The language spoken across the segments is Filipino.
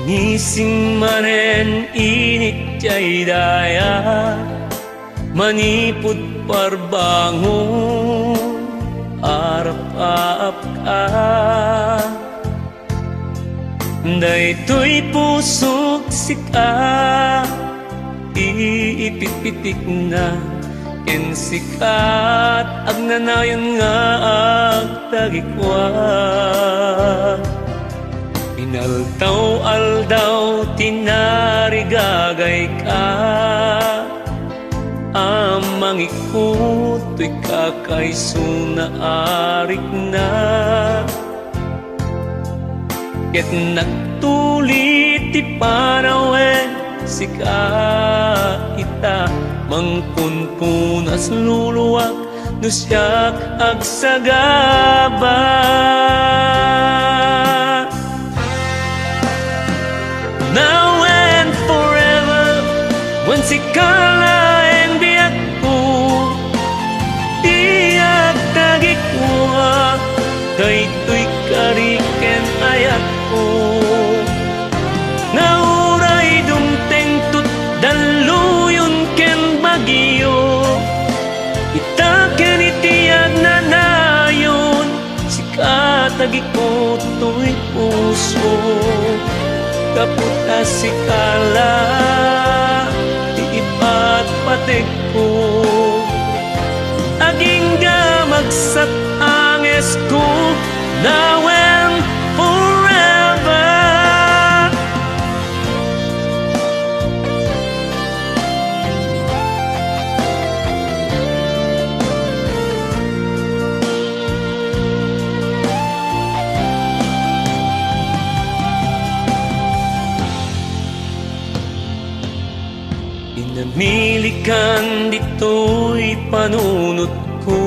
Ngising manen init jay daya, manipod parbangon arap-aap ka. Daytoy pusok sika, iipit-pitik na ken sikat agnanayon nga agtagikwa. Inaltaw-aldaw tinarigagay ka, amang ikuto'y kakaiso na arik na. Ket nagtulit ti panawen sika ita, mangpunpunas luluwak no siyak agsagaba. Now and forever, when sikala and biyak ko, iyak tagikwa, daytoy kariken ayat ko. Nauray dumteng tut daluyon ken bagyo, itaken itiyag na nayon, sikatagiko to'y puso. Kaputa sikala, iipat patik ko, aging gamagsat ang esko, now and forever. Inamilikan dito'y panunot ko,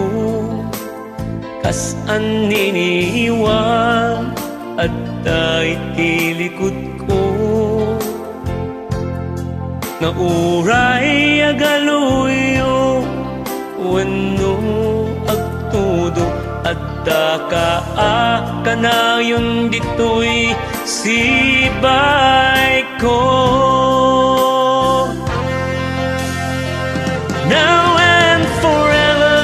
kas an niniwan at tilikod ko. Nauray agaluyo wenno agtudo at kanayon dito'y sibay ko. Now and forever,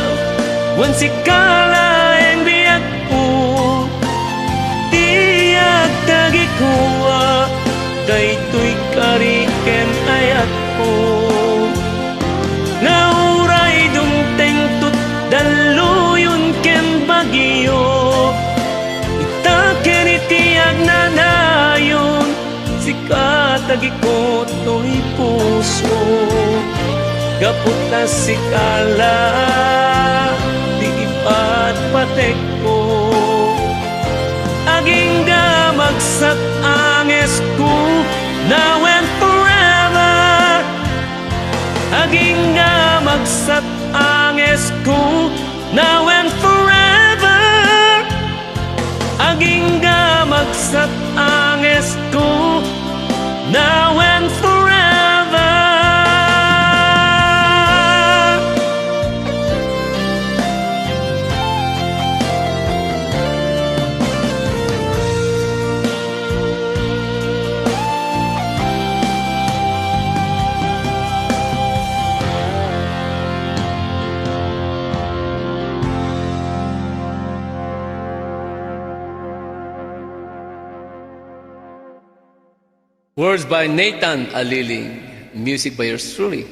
when sikala and biyak ko, tiyak tagikuwa, daytoy kariken ayat ko. Nauray dumteng tut daluyon ken bagyo, itaken itiyag na nayon, sikatagiko to'y puso. Kaputa sikala, di ipat patek ko, aging gamagsat ang esko, now and forever. Aging gamagsat ang esko, now and forever. Aging gamagsat ang esko, now and forever. Words by Nathan Aliling, music by yours truly.